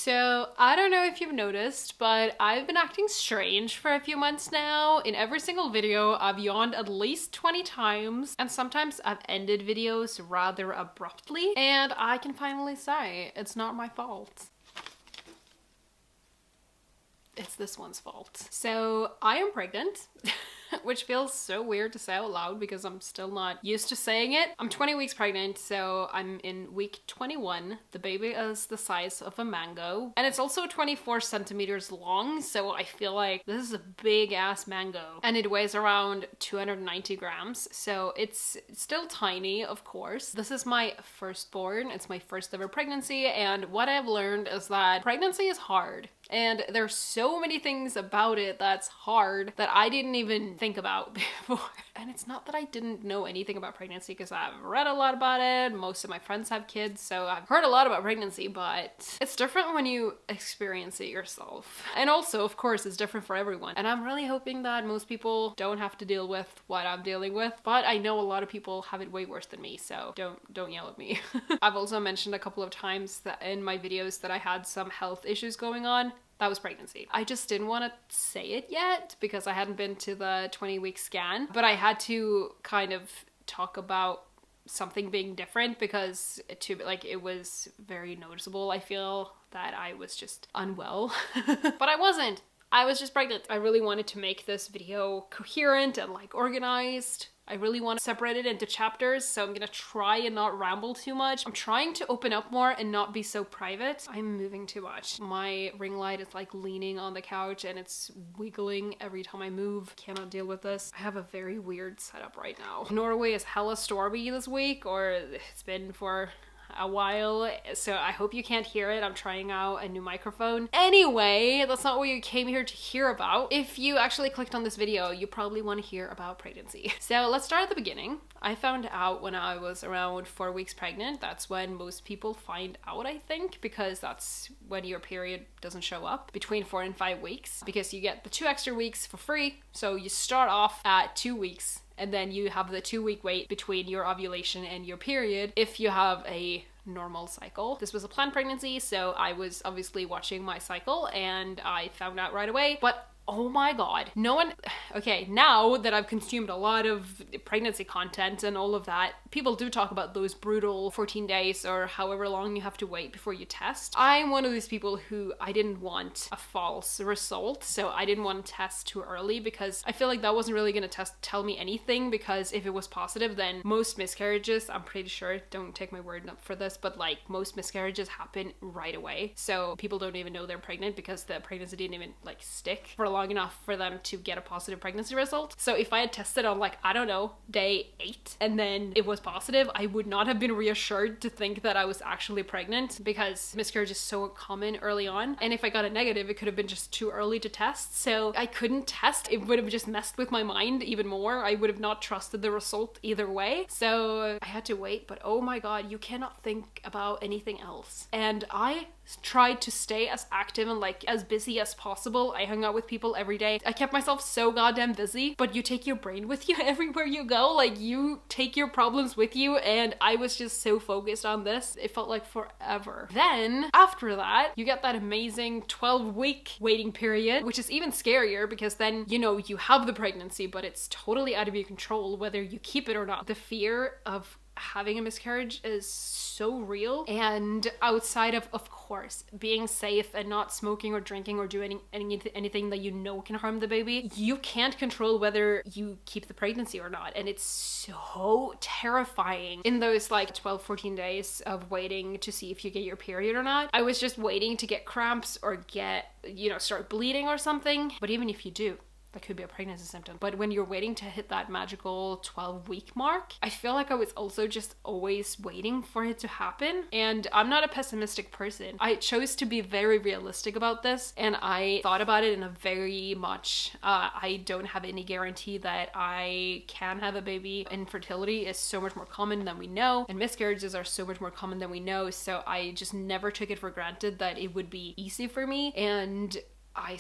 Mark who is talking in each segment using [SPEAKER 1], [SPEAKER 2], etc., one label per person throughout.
[SPEAKER 1] So I don't know if you've noticed, but I've been acting strange for a few months now. In every single video, I've yawned at least 20 times, and sometimes I've ended videos rather abruptly, and I can finally say it's not my fault. It's this one's fault. So I am pregnant. Which feels so weird to say out loud because I'm still not used to saying it. I'm 20 weeks pregnant, so I'm in week 21. The baby is the size of a mango, and it's also 24 centimeters long, so I feel like this is a big ass mango, and it weighs around 290 grams, so it's still tiny, of course. This is my firstborn. It's my first ever pregnancy, and what I've learned is that pregnancy is hard. And there's so many things about it that's hard that I didn't even think about before. And it's not that I didn't know anything about pregnancy because I've read a lot about it. Most of my friends have kids, so I've heard a lot about pregnancy, but it's different when you experience it yourself. And also, of course, it's different for everyone. And I'm really hoping that most people don't have to deal with what I'm dealing with, but I know a lot of people have it way worse than me, so don't yell at me. I've also mentioned a couple of times that in my videos that I had some health issues going on. That was pregnancy. I just didn't want to say it yet because I hadn't been to the 20-week scan, but I had to kind of talk about something being different because it was very noticeable. I feel that I was just unwell, but I wasn't. I was just pregnant. I really wanted to make this video coherent and like organized. I really want to separate it into chapters, so I'm gonna try and not ramble too much. I'm trying to open up more and not be so private. I'm moving too much. My ring light is like leaning on the couch and it's wiggling every time I move. Cannot deal with this. I have a very weird setup right now. Norway is hella stormy this week, or it's been for a while, so I hope you can't hear it. I'm trying out a new microphone. Anyway, that's not what you came here to hear about. If you actually clicked on this video, you probably want to hear about pregnancy. So let's start at the beginning. I found out when I was around 4 weeks pregnant. That's when most people find out, I think, because that's when your period doesn't show up, between 4 and 5 weeks, because you get the 2 extra weeks for free. So you start off at 2 weeks, and then you have the 2-week wait between your ovulation and your period if you have a normal cycle. This was a planned pregnancy, so I was obviously watching my cycle and I found out right away. But oh my god, no one... Okay, now that I've consumed a lot of pregnancy content and all of that, people do talk about those brutal 14 days or however long you have to wait before you test. I'm one of these people who I didn't want a false result, so I didn't want to test too early because I feel like that wasn't really going to tell me anything, because if it was positive, then most miscarriages, I'm pretty sure, don't take my word up for this, but like most miscarriages happen right away. So people don't even know they're pregnant because the pregnancy didn't even like stick for long enough for them to get a positive pregnancy result. So if I had tested on like, I don't know, day 8 and then it was positive, I would not have been reassured to think that I was actually pregnant because miscarriage is so common early on. And if I got a negative, it could have been just too early to test. So I couldn't test. It would have just messed with my mind even more. I would have not trusted the result either way. So I had to wait, but oh my god, you cannot think about anything else. And I tried to stay as active and like as busy as possible. I hung out with people every day. I kept myself so goddamn busy, but you take your brain with you everywhere you go. Like you take your problems with you, and I was just so focused on this. It felt like forever. Then after that, you get that amazing 12-week waiting period, which is even scarier because then, you know, you have the pregnancy, but it's totally out of your control whether you keep it or not. The fear of having a miscarriage is so real, and outside of course being safe and not smoking or drinking or doing anything that you know can harm the baby, you can't control whether you keep the pregnancy or not. And it's so terrifying in those like 12-14 days of waiting to see if you get your period or not. I was just waiting to get cramps or get, you know, start bleeding or something. But even if you do, that could be a pregnancy symptom. But when you're waiting to hit that magical 12-week mark, I feel like I was also just always waiting for it to happen. And I'm not a pessimistic person. I chose to be very realistic about this, and I thought about it in a very much, I don't have any guarantee that I can have a baby. Infertility is so much more common than we know, and miscarriages are so much more common than we know. So I just never took it for granted that it would be easy for me. And I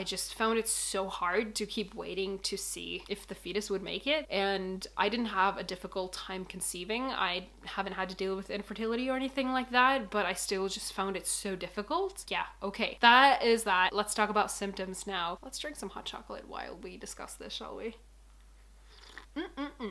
[SPEAKER 1] just found it so hard to keep waiting to see if the fetus would make it. And I didn't have a difficult time conceiving. I haven't had to deal with infertility or anything like that, but I still just found it so difficult. Yeah, okay. That is that. Let's talk about symptoms now. Let's drink some hot chocolate while we discuss this, shall we?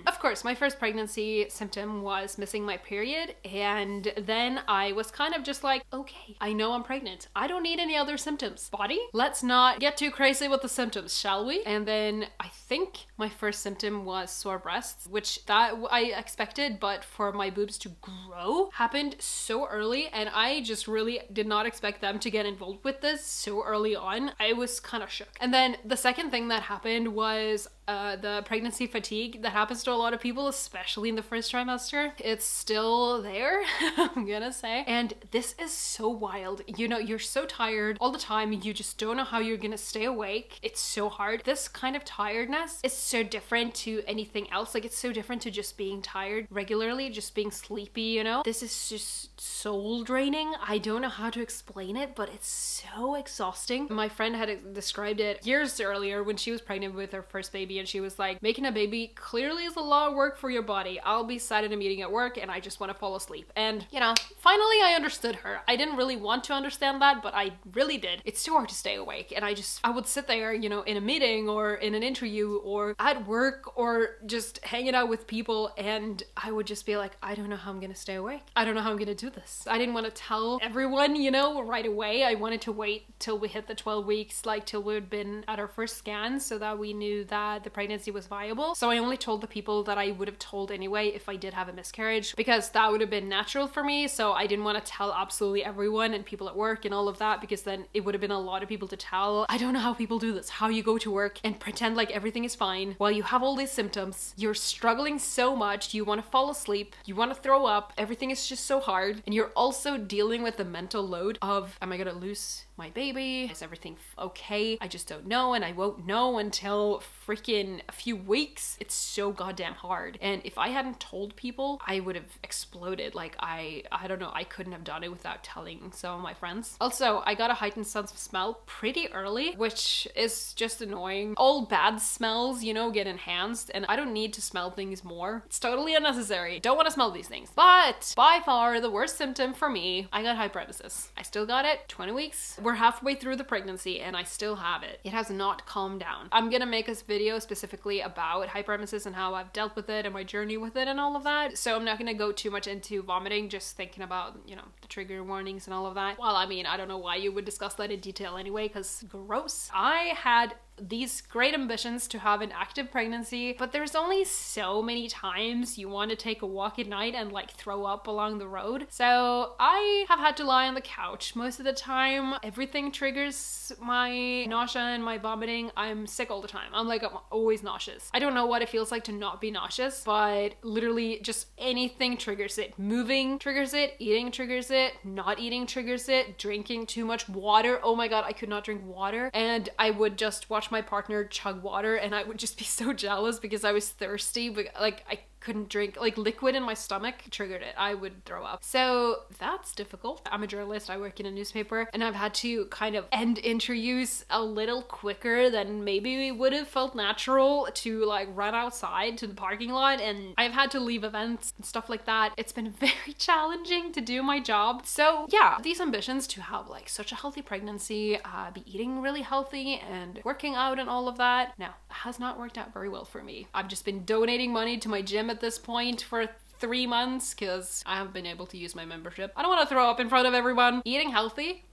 [SPEAKER 1] Of course, my first pregnancy symptom was missing my period, and then I was kind of just like, okay, I know I'm pregnant. I don't need any other symptoms. Body, let's not get too crazy with the symptoms, shall we? And then I think my first symptom was sore breasts, which that I expected, but for my boobs to grow happened so early, and I just really did not expect them to get involved with this so early on. I was kind of shook. And then the second thing that happened was the pregnancy fatigue that happens to a lot of people, especially in the first trimester. It's still there, I'm gonna say. And this is so wild. You know, you're so tired all the time. You just don't know how you're gonna stay awake. It's so hard. This kind of tiredness is so different to anything else. Like, it's so different to just being tired regularly, just being sleepy, you know? This is just soul draining. I don't know how to explain it, but it's so exhausting. My friend had described it years earlier when she was pregnant with her first baby, and she was like, making a baby clearly is a lot of work for your body. I'll be sat in a meeting at work and I just want to fall asleep. And, you know, finally I understood her. I didn't really want to understand that, but I really did. It's too hard to stay awake. And I would sit there, you know, in a meeting or in an interview or at work or just hanging out with people, and I would just be like, I don't know how I'm gonna stay awake. I don't know how I'm gonna do this. I didn't want to tell everyone, you know, right away. I wanted to wait till we hit the 12 weeks, like till we'd been at our first scan, so that we knew that the pregnancy was viable. So I only told the people that I would have told anyway if I did have a miscarriage, because that would have been natural for me. So I didn't want to tell absolutely everyone and people at work and all of that, because then it would have been a lot of people to tell. I don't know how people do this, how you go to work and pretend like everything is fine while you have all these symptoms. You're struggling so much, you want to fall asleep, you want to throw up, everything is just so hard, and you're also dealing with the mental load of, am I gonna lose my baby? Is everything okay? I just don't know, and I won't know until freaking a few weeks. It's so goddamn hard. And if I hadn't told people, I would have exploded. Like, I don't know, I couldn't have done it without telling some of my friends. Also, I got a heightened sense of smell pretty early, which is just annoying. All bad smells, you know, get enhanced, and I don't need to smell things more. It's totally unnecessary. Don't want to smell these things. But by far the worst symptom for me, I got hyperemesis. I still got it, 20 weeks. We're halfway through the pregnancy and I still have it. It has not calmed down. I'm gonna make a video specifically about hyperemesis and how I've dealt with it and my journey with it and all of that. So I'm not gonna go too much into vomiting, just thinking about, you know, the trigger warnings and all of that. Well, I mean, I don't know why you would discuss that in detail anyway, because gross. I had these great ambitions to have an active pregnancy, but there's only so many times you want to take a walk at night and like throw up along the road. So I have had to lie on the couch most of the time. Everything triggers my nausea and my vomiting. I'm sick all the time. I'm always nauseous. I don't know what it feels like to not be nauseous, but literally just anything triggers it. Moving triggers it, eating triggers it, not eating triggers it, drinking too much water. Oh my god, I could not drink water, and I would just watch my partner chug water and I would just be so jealous because I was thirsty, but like I couldn't drink, like liquid in my stomach triggered it. I would throw up. So that's difficult. I'm a journalist, I work in a newspaper, and I've had to kind of end interviews a little quicker than maybe we would have felt natural to like run outside to the parking lot, and I've had to leave events and stuff like that. It's been very challenging to do my job. So yeah, these ambitions to have like such a healthy pregnancy, be eating really healthy and working out and all of that, no, has not worked out very well for me. I've just been donating money to my gym at this point for 3 months because I haven't been able to use my membership. I don't want to throw up in front of everyone. Eating healthy?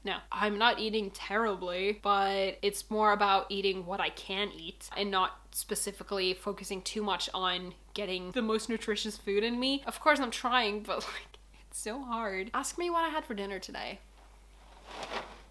[SPEAKER 1] No, I'm not eating terribly, but it's more about eating what I can eat and not specifically focusing too much on getting the most nutritious food in me. Of course I'm trying, but like, it's so hard. Ask me what I had for dinner today.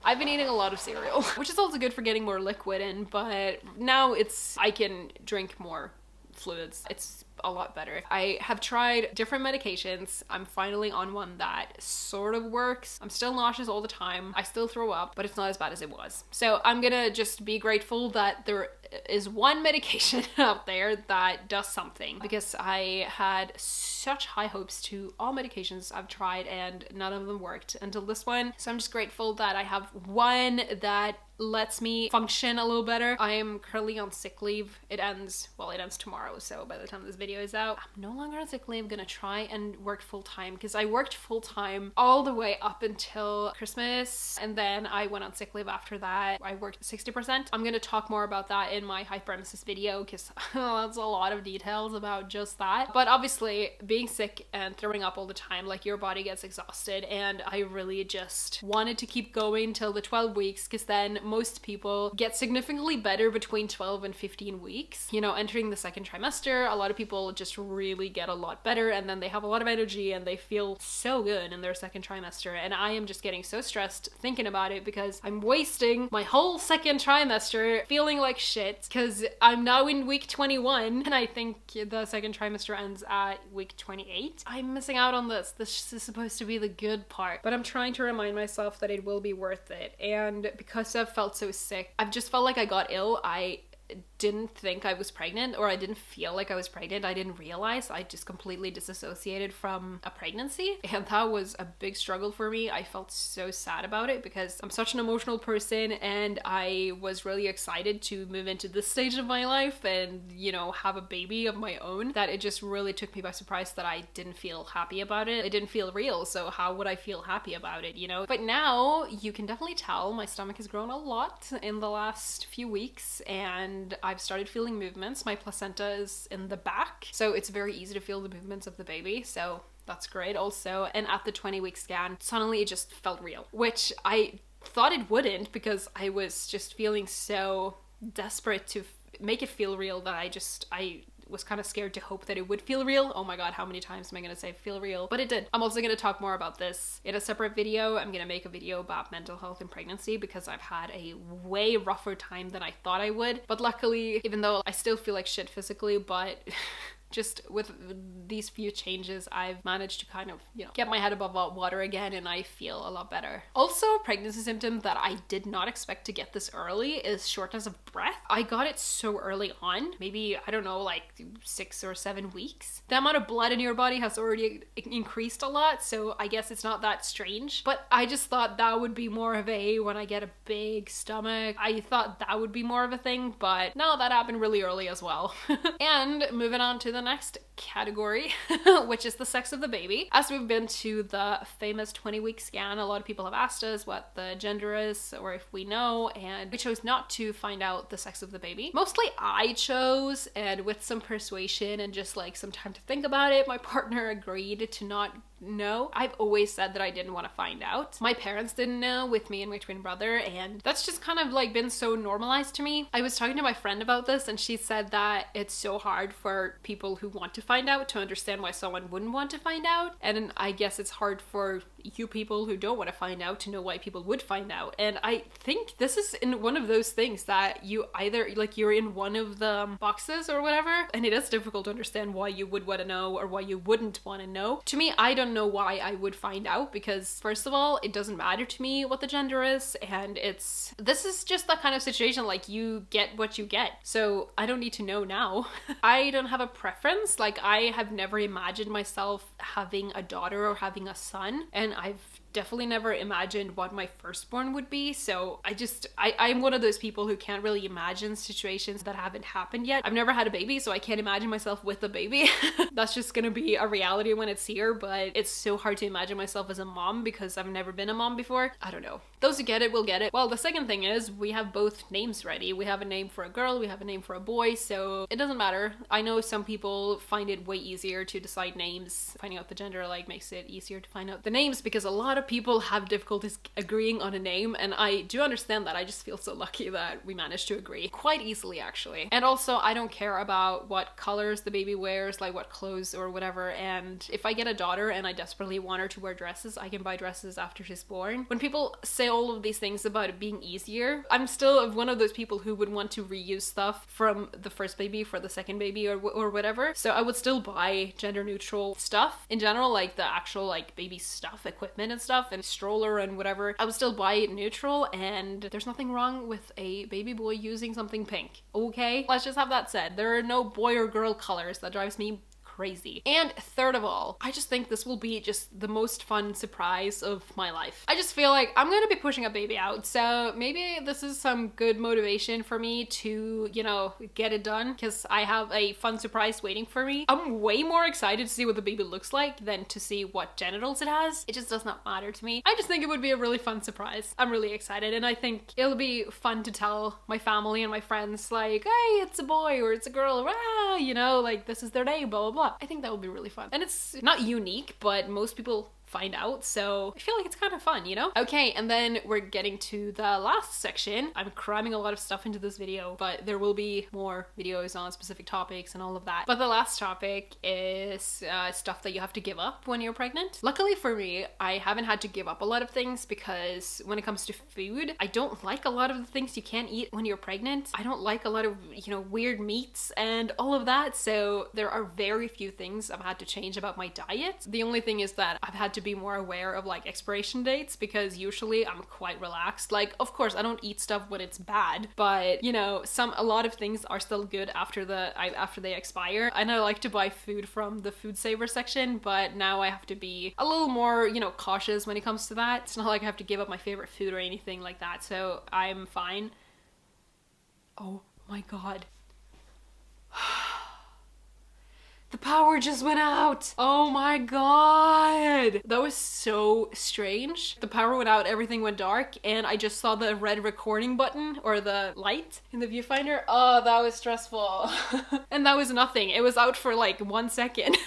[SPEAKER 1] I've been eating a lot of cereal, which is also good for getting more liquid in, but now I can drink more fluids. It's a lot better. I have tried different medications. I'm finally on one that sort of works. I'm still nauseous all the time. I still throw up, but it's not as bad as it was. So I'm gonna just be grateful that there is one medication out there that does something, because I had such high hopes to all medications I've tried and none of them worked until this one. So I'm just grateful that I have one that lets me function a little better. I am currently on sick leave. It ends tomorrow, so by the time this video is out, I'm no longer on sick leave. I'm gonna try and work full-time, because I worked full-time all the way up until Christmas, and then I went on sick leave after that. I worked 60%. I'm gonna talk more about that in my hyperemesis video, because that's a lot of details about just that. But obviously, being sick and throwing up all the time, like, your body gets exhausted, and I really just wanted to keep going till the 12 weeks, because then most people get significantly better between 12 and 15 weeks. You know, entering the second trimester, a lot of people just really get a lot better, and then they have a lot of energy and they feel so good in their second trimester. And I am just getting so stressed thinking about it, because I'm wasting my whole second trimester feeling like shit, because I'm now in week 21 and I think the second trimester ends at week 28. I'm missing out on this. This is supposed to be the good part, but I'm trying to remind myself that it will be worth it. And because I've felt so sick, I've just felt like I got ill. I didn't think I was pregnant, or I didn't feel like I was pregnant. I didn't realize. I just completely disassociated from a pregnancy, and that was a big struggle for me. I felt so sad about it, because I'm such an emotional person, and I was really excited to move into this stage of my life and, you know, have a baby of my own, that it just really took me by surprise that I didn't feel happy about it. It didn't feel real, so how would I feel happy about it, you know? But now you can definitely tell my stomach has grown a lot in the last few weeks, and I've started feeling movements. My placenta is in the back, so it's very easy to feel the movements of the baby, so that's great also. And at the 20-week scan, suddenly it just felt real, which I thought it wouldn't, because I was just feeling so desperate to make it feel real that I was kind of scared to hope that it would feel real. Oh my god, how many times am I gonna say feel real? But it did. I'm also gonna talk more about this in a separate video. I'm gonna make a video about mental health and pregnancy, because I've had a way rougher time than I thought I would. But luckily, even though I still feel like shit physically, but just with these few changes, I've managed to kind of, you know, get my head above water again, and I feel a lot better. Also, a pregnancy symptom that I did not expect to get this early is shortness of breath. I got it so early on, maybe, I don't know, like 6 or 7 weeks. The amount of blood in your body has already increased a lot, so I guess it's not that strange. But I just thought that would be more of a, when I get a big stomach, I thought that would be more of a thing, but no, that happened really early as well. And moving on to the next category, which is the sex of the baby. As we've been to the famous 20-week scan, a lot of people have asked us what the gender is, or if we know, and we chose not to find out the sex of the baby. Mostly I chose, and with some persuasion and just like some time to think about it, my partner agreed to not know. I've always said that I didn't want to find out. My parents didn't know, with me and my twin brother, and that's just kind of like been so normalized to me. I was talking to my friend about this, and she said that it's so hard for people who want to find out to understand why someone wouldn't want to find out, and I guess it's hard for you people who don't want to find out to know why people would find out. And I think this is in one of those things that you either, like, you're in one of the boxes or whatever, and it is difficult to understand why you would want to know or why you wouldn't want to know. To me, I don't know why I would find out, because first of all, it doesn't matter to me what the gender is, and this is just that kind of situation, like, you get what you get, so I don't need to know now. I don't have a preference. Like, I have never imagined myself having a daughter or having a son, and I've definitely never imagined what my firstborn would be, so I'm one of those people who can't really imagine situations that haven't happened yet. I've never had a baby, so I can't imagine myself with a baby. That's just gonna be a reality when it's here, but it's so hard to imagine myself as a mom because I've never been a mom before. I don't know. Those who get it will get it. Well, the second thing is we have both names ready. We have a name for a girl, we have a name for a boy, so it doesn't matter. I know some people find it way easier to decide names. Finding out the gender, like, makes it easier to find out the names, because a lot of of people have difficulties agreeing on a name, and I do understand that. I just feel so lucky that we managed to agree quite easily, actually. And also, I don't care about what colors the baby wears, like what clothes or whatever, and if I get a daughter and I desperately want her to wear dresses, I can buy dresses after she's born. When people say all of these things about it being easier, I'm still one of those people who would want to reuse stuff from the first baby for the second baby or whatever. So I would still buy gender neutral stuff in general, like the actual like baby stuff, equipment and stuff, and stroller and whatever. I would still buy it neutral, and there's nothing wrong with a baby boy using something pink. Okay? Let's just have that said. There are no boy or girl colors. That drives me crazy. And third of all, I just think this will be just the most fun surprise of my life. I just feel like I'm gonna be pushing a baby out, so maybe this is some good motivation for me to, you know, get it done, because I have a fun surprise waiting for me. I'm way more excited to see what the baby looks like than to see what genitals it has. It just does not matter to me. I just think it would be a really fun surprise. I'm really excited, and I think it'll be fun to tell my family and my friends, like, hey, it's a boy or it's a girl, ah, you know, like this is their name, blah blah blah. I think that would be really fun. And it's not unique, but most people find out, so I feel like it's kind of fun, you know? Okay, and then we're getting to the last section. I'm cramming a lot of stuff into this video, but there will be more videos on specific topics and all of that. But the last topic is stuff that you have to give up when you're pregnant. Luckily for me, I haven't had to give up a lot of things, because when it comes to food, I don't like a lot of the things you can't eat when you're pregnant. I don't like a lot of, you know, weird meats and all of that, so there are very few things I've had to change about my diet. The only thing is that I've had to be more aware of like expiration dates, because usually I'm quite relaxed. Like, of course I don't eat stuff when it's bad, but you know, a lot of things are still good after they expire. And I like to buy food from the food saver section, but now I have to be a little more, you know, cautious when it comes to that. It's not like I have to give up my favorite food or anything like that, so I'm fine. Oh my god. The power just went out. Oh my god. That was so strange. The power went out, everything went dark, and I just saw the red recording button, or the light in the viewfinder. Oh, that was stressful. And that was nothing. It was out for like 1 second.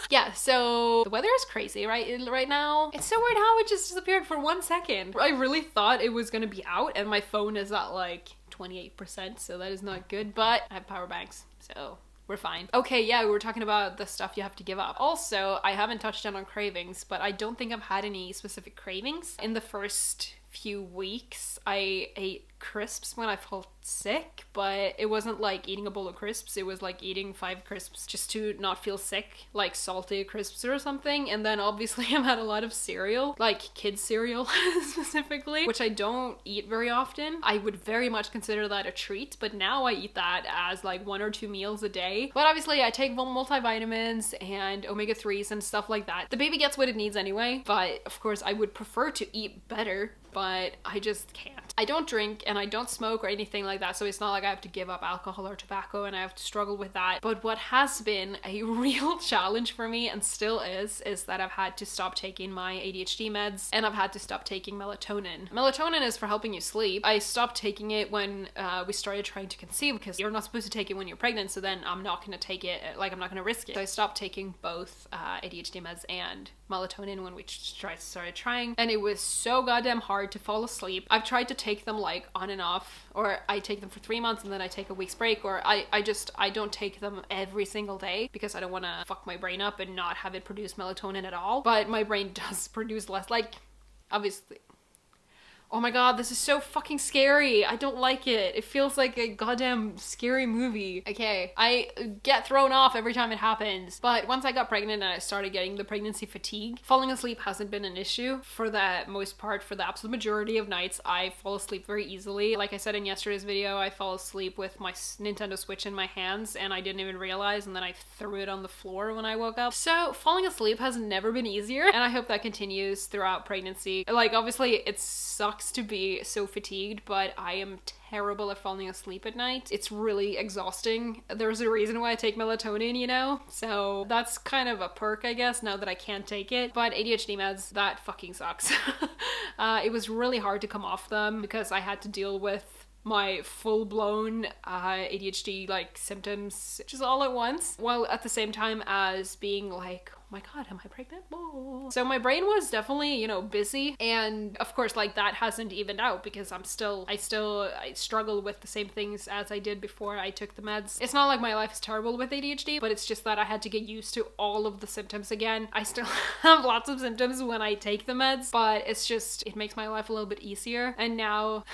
[SPEAKER 1] Yeah, so the weather is crazy right now. It's so weird how it just disappeared for 1 second. I really thought it was gonna be out, and my phone is at like 28%, so that is not good, but I have power banks, so we're fine. Okay, yeah, we were talking about the stuff you have to give up. Also, I haven't touched on cravings, but I don't think I've had any specific cravings. In the first few weeks, I ate crisps when I felt sick, but it wasn't like eating a bowl of crisps. It was like eating 5 crisps just to not feel sick, like salty crisps or something. And then obviously I've had a lot of cereal, like kids cereal specifically, which I don't eat very often. I would very much consider that a treat, but now I eat that as like 1 or 2 meals a day. But obviously I take multivitamins and omega-3s and stuff like that. The baby gets what it needs anyway, but of course I would prefer to eat better, but I just can't. I don't drink and I don't smoke or anything like that, so it's not like I have to give up alcohol or tobacco and I have to struggle with that. But what has been a real challenge for me, and still is that I've had to stop taking my ADHD meds, and I've had to stop taking melatonin. Melatonin is for helping you sleep. I stopped taking it when we started trying to conceive, because you're not supposed to take it when you're pregnant, so then I'm not gonna take it, like I'm not gonna risk it. So I stopped taking both ADHD meds and melatonin when we started trying, and it was so goddamn hard to fall asleep. I've tried to take them like on and off, or I take them for 3 months and then I take a week's break, or I don't take them every single day because I don't want to fuck my brain up and not have it produce melatonin at all. But my brain does produce less, like, obviously. Oh my god, this is so fucking scary. I don't like it. It feels like a goddamn scary movie. Okay, I get thrown off every time it happens. But once I got pregnant and I started getting the pregnancy fatigue, falling asleep hasn't been an issue. For the most part, for the absolute majority of nights, I fall asleep very easily. Like I said in yesterday's video, I fell asleep with my Nintendo Switch in my hands and I didn't even realize, and then I threw it on the floor when I woke up. So falling asleep has never been easier, and I hope that continues throughout pregnancy. Like, obviously it sucks to be so fatigued, but I am terrible at falling asleep at night. It's really exhausting. There's a reason why I take melatonin, you know? So that's kind of a perk, I guess, now that I can't take it. But ADHD meds, that fucking sucks. It was really hard to come off them because I had to deal with my full-blown ADHD like symptoms just all at once, while at the same time as being like, oh my god, am I pregnant? Whoa. So my brain was definitely, you know, busy, and of course like that hasn't evened out because I struggle with the same things as I did before I took the meds. It's not like my life is terrible with ADHD, but it's just that I had to get used to all of the symptoms again. I still have lots of symptoms when I take the meds, but it's just, it makes my life a little bit easier, and now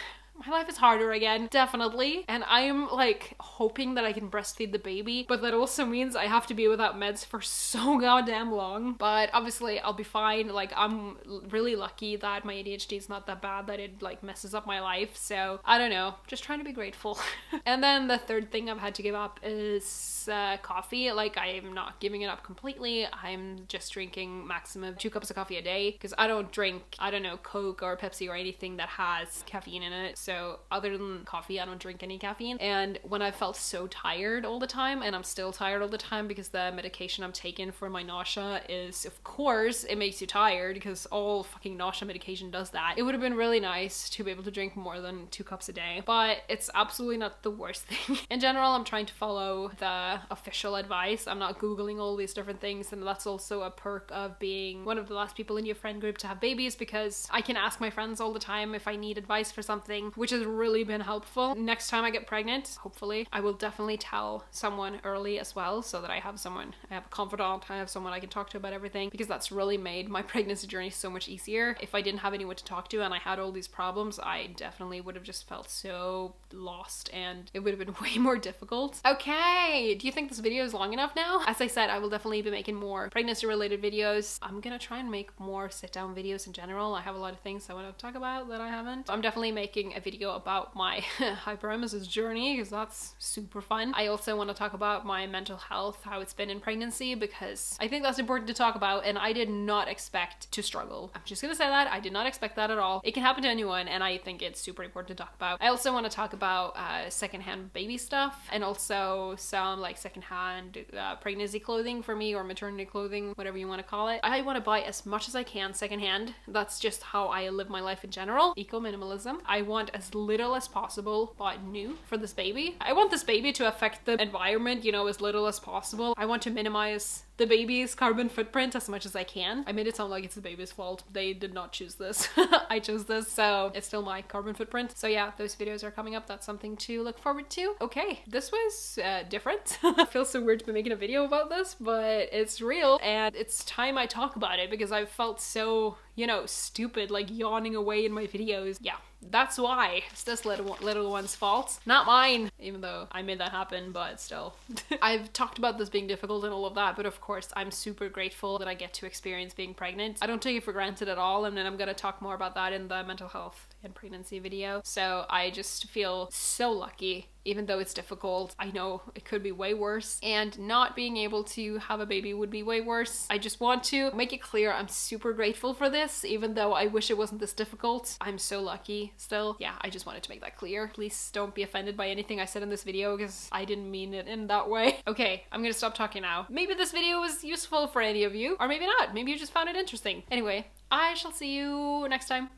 [SPEAKER 1] my life is harder again, definitely. And I am like hoping that I can breastfeed the baby, but that also means I have to be without meds for so goddamn long. But obviously I'll be fine. Like, I'm really lucky that my ADHD is not that bad that it like messes up my life. So I don't know, just trying to be grateful. And then the third thing I've had to give up is coffee. Like, I am not giving it up completely. I'm just drinking maximum 2 cups of coffee a day because I don't drink, I don't know, Coke or Pepsi or anything that has caffeine in it. So other than coffee, I don't drink any caffeine. And when I felt so tired all the time, and I'm still tired all the time because the medication I'm taking for my nausea is, of course, it makes you tired because all fucking nausea medication does that. It would have been really nice to be able to drink more than 2 cups a day, but it's absolutely not the worst thing. In general, I'm trying to follow the official advice. I'm not Googling all these different things, and that's also a perk of being one of the last people in your friend group to have babies, because I can ask my friends all the time if I need advice for something, which has really been helpful. Next time I get pregnant, hopefully, I will definitely tell someone early as well, so that I have someone, I have a confidant, I have someone I can talk to about everything, because that's really made my pregnancy journey so much easier. If I didn't have anyone to talk to and I had all these problems, I definitely would have just felt so lost and it would have been way more difficult. Okay, do you think this video is long enough now? As I said, I will definitely be making more pregnancy related videos. I'm gonna try and make more sit down videos in general. I have a lot of things I want to talk about that I haven't. I'm definitely making a video about my hyperemesis journey because that's super fun. I also want to talk about my mental health, how it's been in pregnancy, because I think that's important to talk about, and I did not expect to struggle. I'm just gonna say that. I did not expect that at all. It can happen to anyone, and I think it's super important to talk about. I also want to talk about secondhand baby stuff, and also some like secondhand pregnancy clothing for me, or maternity clothing, whatever you want to call it. I want to buy as much as I can secondhand. That's just how I live my life in general. Eco-minimalism. I want as little as possible bought new for this baby. I want this baby to affect the environment, you know, as little as possible. I want to minimize the baby's carbon footprint as much as I can. I made it sound like it's the baby's fault. They did not choose this. I chose this, so it's still my carbon footprint. So yeah, those videos are coming up. That's something to look forward to. Okay, this was different. It feels so weird to be making a video about this, but it's real, and it's time I talk about it because I felt so, you know, stupid, like yawning away in my videos. Yeah, that's why. It's this little one's fault, not mine, even though I made that happen, but still. I've talked about this being difficult and all of that, but of course I'm super grateful that I get to experience being pregnant. I don't take it for granted at all, and then I'm gonna talk more about that in the mental health and pregnancy video. So I just feel so lucky. Even though it's difficult, I know it could be way worse, and not being able to have a baby would be way worse. I just want to make it clear I'm super grateful for this, even though I wish it wasn't this difficult. I'm so lucky still. Yeah, I just wanted to make that clear. Please don't be offended by anything I said in this video because I didn't mean it in that way. Okay, I'm gonna stop talking now. Maybe this video was useful for any of you, or maybe not. Maybe you just found it interesting. Anyway, I shall see you next time.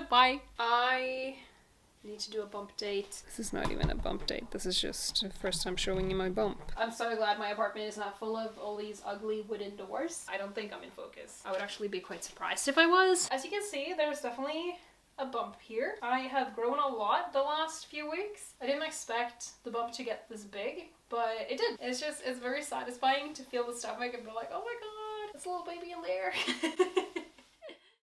[SPEAKER 1] Bye. I need to do a bump date. This is not even a bump date. This is just the first time showing you my bump. I'm so glad my apartment is not full of all these ugly wooden doors. I don't think I'm in focus. I would actually be quite surprised if I was. As you can see, there's definitely a bump here. I have grown a lot the last few weeks. I didn't expect the bump to get this big, but it did. It's very satisfying to feel the stomach and be like, oh my god, there's a little baby in there.